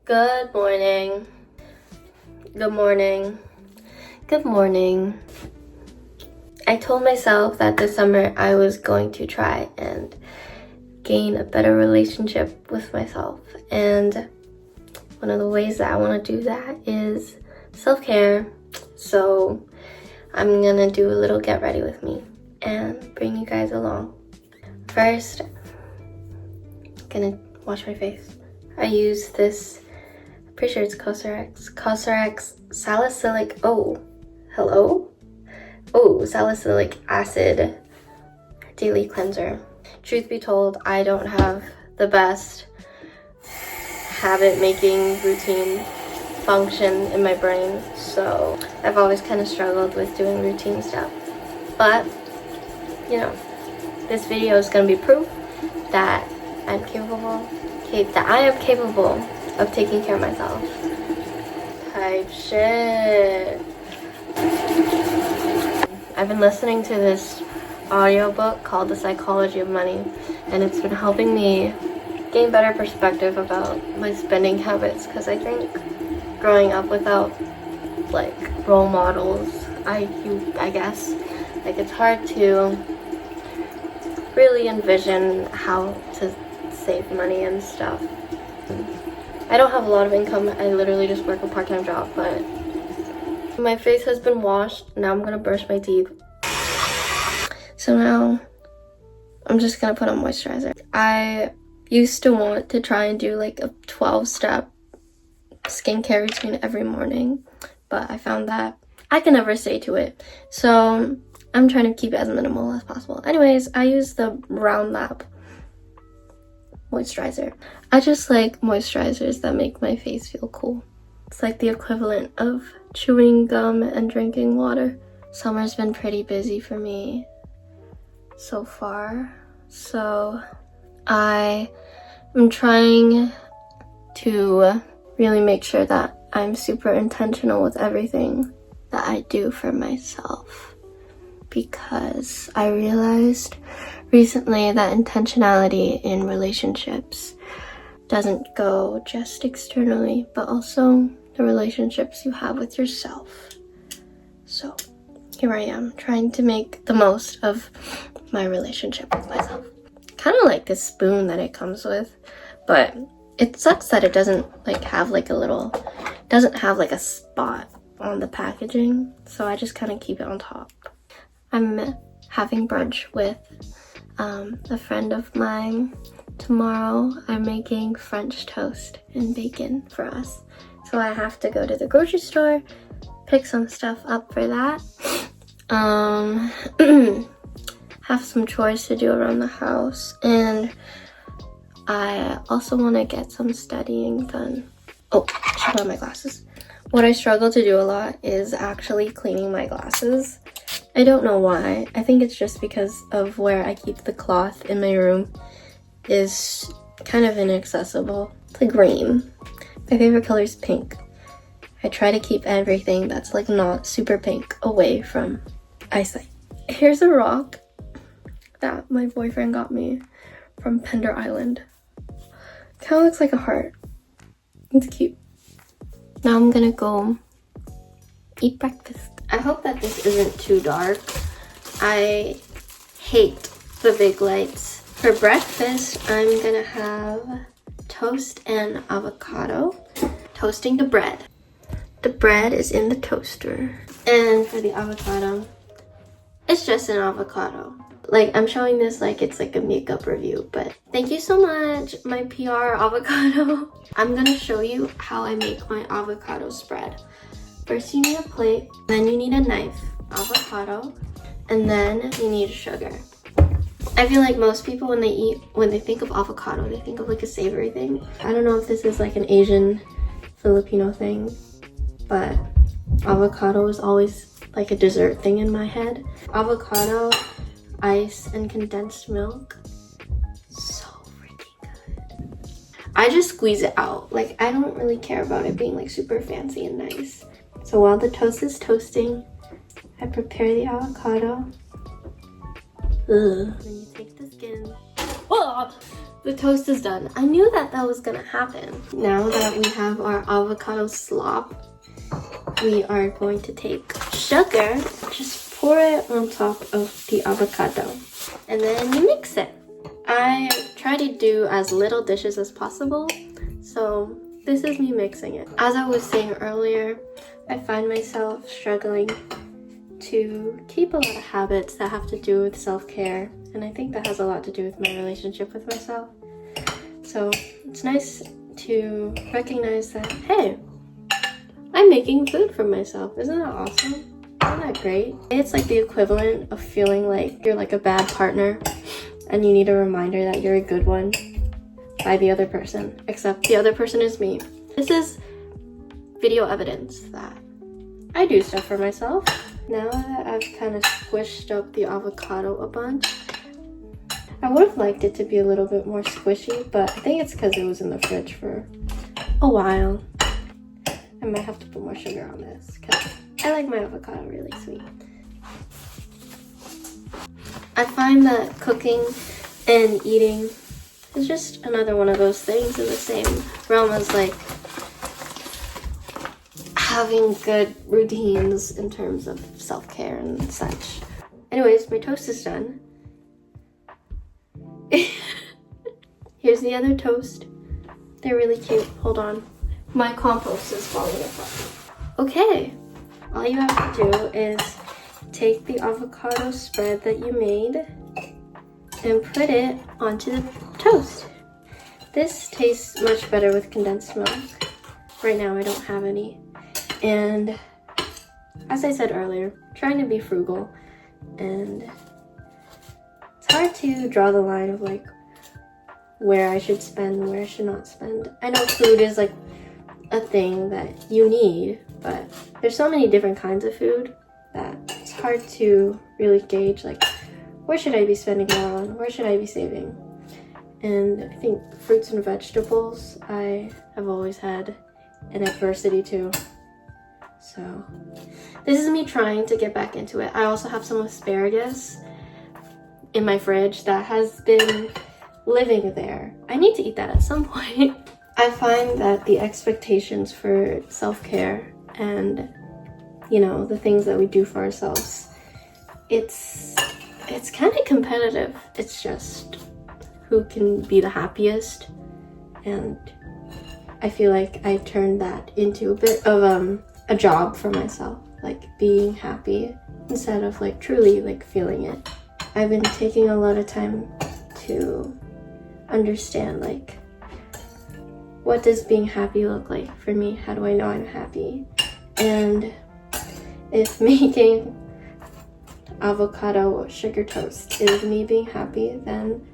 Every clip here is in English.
Good morning. Good morning. Good morning. I told myself that this summer I was going to try and gain a better relationship with myself. And one of the ways that I want to do that is self-care. So I'm gonna do a little get ready with me and bring you guys along. First, I'm gonna wash my face. I use this, I'm pretty sure it's Cosrx salicylic, salicylic acid daily cleanser. Truth be told, I don't have the best habit making routine function in my brain, so I've always kind of struggled with doing routine stuff. But, you know, this video is gonna be proof that I am capable of taking care of myself. Type shit. I've been listening to this audiobook called The Psychology of Money, and it's been helping me gain better perspective about my spending habits, because I think growing up without like role models, I guess, like it's hard to really envision how to save money and stuff. I don't have a lot of income. I literally just work a part-time job, but my face has been washed. Now I'm gonna brush my teeth. So now I'm just gonna put on moisturizer. I used to want to try and do like a 12-step skincare routine every morning, but I found that I can never stay to it. So I'm trying to keep it as minimal as possible. Anyways, I use the Round Lab moisturizer. I just like moisturizers that make my face feel cool. It's like the equivalent of chewing gum and drinking water. Summer's been pretty busy for me so far, so I am trying to really make sure that I'm super intentional with everything that I do for myself, because I realized recently that intentionality in relationships doesn't go just externally, but also the relationships you have with yourself. So here I am trying to make the most of my relationship with myself. Kind of like this spoon that it comes with, but it sucks that it doesn't have a spot on the packaging, so I just kind of keep it on top. I'm having brunch with a friend of mine tomorrow. I'm making French toast and bacon for us, so I have to go to the grocery store, pick some stuff up for that. Have some chores to do around the house, and I also want to get some studying done. Oh, I should put on my glasses. What I struggle to do a lot is actually cleaning my glasses. I don't know why. I think it's just because of where I keep the cloth in my room is kind of inaccessible. It's like Grwm. My favorite color is pink. I try to keep everything that's like not super pink away from eyesight. Here's a rock that my boyfriend got me from Pender Island. Kind of looks like a heart. It's cute. Now I'm gonna go eat breakfast. I hope that this isn't too dark. I hate the big lights. For breakfast, I'm gonna have toast and avocado. Toasting the bread. The bread is in the toaster. And for the avocado, it's just an avocado. Like, I'm showing this like it's like a makeup review, but thank you so much, my PR avocado. I'm gonna show you how I make my avocado spread. First you need a plate, then you need a knife, avocado, and then you need sugar. I feel like most people when they think of avocado, they think of like a savory thing. I don't know if this is like an Asian Filipino thing, but avocado is always like a dessert thing in my head. Avocado, ice, and condensed milk. So freaking good. I just squeeze it out. Like, I don't really care about it being like super fancy and nice. So while the toast is toasting, I prepare the avocado. Then you take the skin. The toast is done. I knew that that was gonna happen. Now that we have our avocado slop, we are going to take sugar, just pour it on top of the avocado, and then you mix it. I try to do as little dishes as possible, so this is me mixing it. As I was saying earlier, I find myself struggling to keep a lot of habits that have to do with self-care, and I think that has a lot to do with my relationship with myself. So it's nice to recognize that, hey, I'm making food for myself. Isn't that awesome? Isn't that great? It's like the equivalent of feeling like you're like a bad partner and you need a reminder that you're a good one by the other person, except the other person is me. This is video evidence that I do stuff for myself. Now that I've kind of squished up the avocado a bunch, I would have liked it to be a little bit more squishy, but I think it's because it was in the fridge for a while. I might have to put more sugar on this because I like my avocado really sweet. I find that cooking and eating is just another one of those things in the same realm as like having good routines in terms of self-care and such. Anyways, my toast is done. Here's the other toast. They're really cute. Hold on. My compost is falling apart. Okay, all you have to do is take the avocado spread that you made and put it onto the toast. This tastes much better with condensed milk. Right now I don't have any. And as I said earlier, trying to be frugal, and it's hard to draw the line of like where I should spend, where I should not spend. I know food is like a thing that you need, but there's so many different kinds of food that it's hard to really gauge like where should I be spending more on, where should I be saving. And I think fruits and vegetables I have always had an adversity to. So this is me trying to get back into it. I also have some asparagus in my fridge that has been living there. I need to eat that at some point. I find that the expectations for self-care and, you know, the things that we do for ourselves, it's kind of competitive. It's just who can be the happiest, and I feel like I turned that into a bit of a job for myself, like being happy instead of like truly like feeling it. I've been taking a lot of time to understand like what does being happy look like for me? How do I know I'm happy? And if making avocado sugar toast is me being happy, then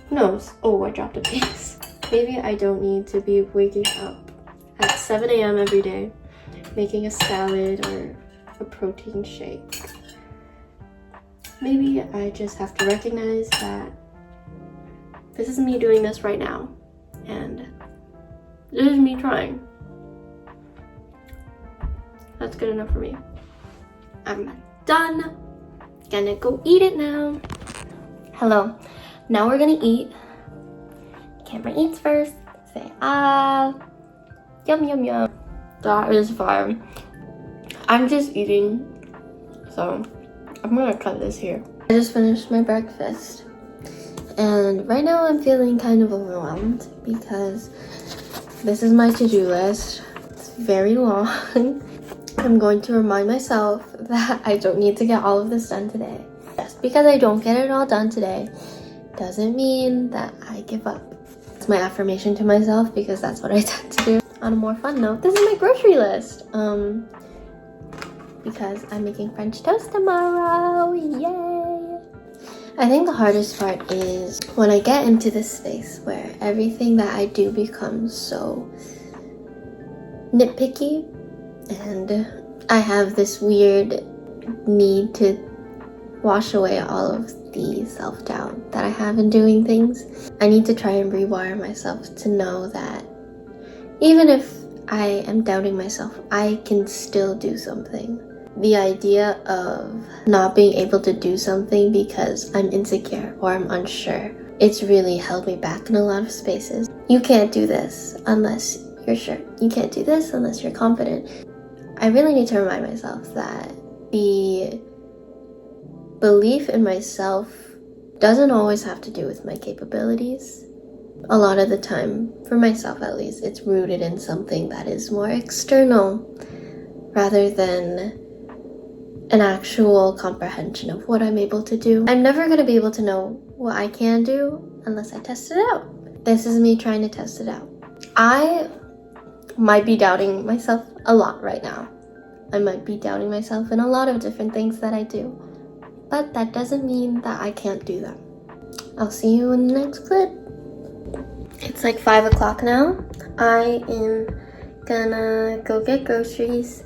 who knows? Oh, I dropped a piece. Maybe I don't need to be waking up at 7 a.m. every day making a salad or a protein shake. Maybe I just have to recognize that this is me doing this right now, and this is me trying. That's good enough for me. I'm done. Gonna go eat it now. Hello. Now we're gonna eat. Camera eats first. Say ah. Yum yum yum. That is fire. I'm just eating, so I'm gonna cut this here. I just finished my breakfast, and right now I'm feeling kind of overwhelmed because this is my to-do list. It's very long. I'm going to remind myself that I don't need to get all of this done today. Just because I don't get it all done today doesn't mean that I give up. It's my affirmation to myself because that's what I tend to do. On a more fun note, this is my grocery list. Because I'm making French toast tomorrow. Yay! I think the hardest part is when I get into this space where everything that I do becomes so nitpicky, and I have this weird need to wash away all of the self-doubt that I have in doing things. I need to try and rewire myself to know that even if I am doubting myself, I can still do something. The idea of not being able to do something because I'm insecure or I'm unsure it's really held me back in a lot of spaces. You can't do this unless you're sure. You can't do this unless you're confident. I really need to remind myself that the belief in myself doesn't always have to do with my capabilities. A lot of the time, for myself at least, it's rooted in something that is more external rather than an actual comprehension of what I'm able to do. I'm never going to be able to know what I can do unless I test it out. This is me trying to test it out. I might be doubting myself a lot right now. I might be doubting myself in a lot of different things that I do. But that doesn't mean that I can't do them. I'll see you in the next clip. It's like 5 o'clock now. I am gonna go get groceries,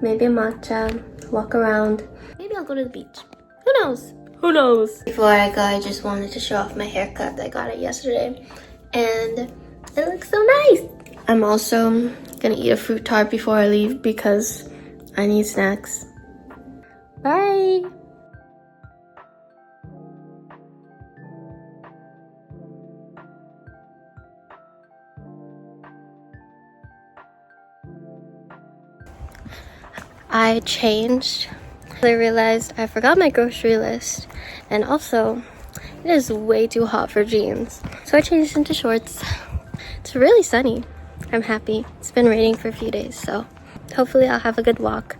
maybe a matcha, walk around. Maybe I'll go to the beach. Who knows? Who knows? Before I go, I just wanted to show off my haircut. I got it yesterday and it looks so nice. I'm also gonna eat a fruit tart before I leave because I need snacks. Bye! I changed. I realized I forgot my grocery list, and also it is way too hot for jeans. So I changed into shorts. It's really sunny. I'm happy. It's been raining for a few days, so hopefully I'll have a good walk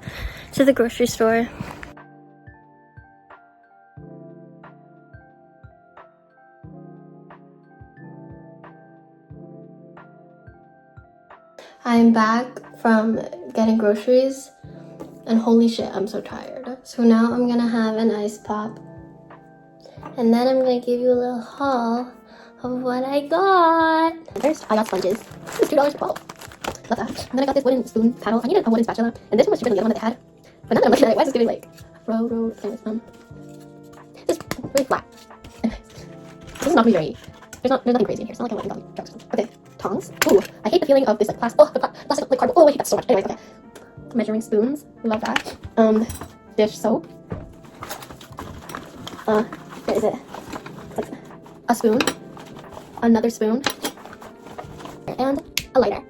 to the grocery store. I'm back from getting groceries. And holy shit, I'm so tired. So now I'm gonna have an ice pop. And then I'm gonna give you a little haul of what I got. First, I got sponges. This is $2 for 12. Love that. And then I got this wooden spoon paddle. I needed a wooden spatula. And this one was cheaper than the other one that they had. But now that I'm looking at it, why is this giving like road? This is really flat. This is not really very. There's nothing crazy in here. It's not like I'm like drugs. Okay, tongs. Ooh, I hate the feeling of this like plastic. Oh, the plastic like cardboard. Oh, I hate that so much. Anyways, okay. Measuring spoons, love that. Dish soap. Where is it? Like a spoon, another spoon, and a lighter.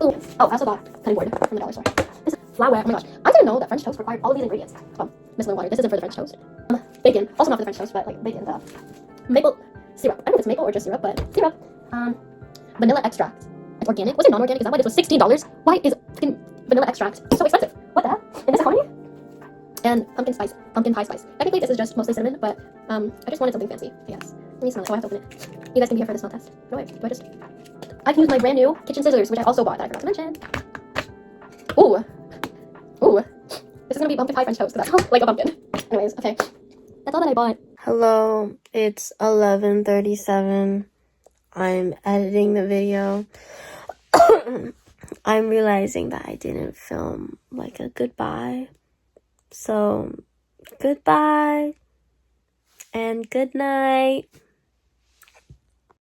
Ooh, oh, I also got cutting board from the dollar store. This is flour. Oh my gosh, I didn't know that French toast required all of these ingredients. Micellar water. This isn't for the French toast. Bacon, also not for the French toast, but like bacon. The maple syrup. I don't know if it's maple or just syrup, but syrup. Vanilla extract. It's organic. Was it non-organic? Is that why this was $16? Why is fucking vanilla extract so expensive? What the hell? In this economy? And pumpkin pie spice. Technically this is just mostly cinnamon, but I just wanted something fancy, I guess. Let me smell it. Oh, I have to open it. You guys can be here for the smell test. No way. I can use my brand new kitchen scissors, which I also bought that I forgot to mention. Ooh. This is gonna be pumpkin pie French toast, because that smells like a pumpkin. Anyways, okay. That's all that I bought. Hello, it's 11:37. I'm editing the video. I'm realizing that I didn't film like a goodbye. So, goodbye and good night.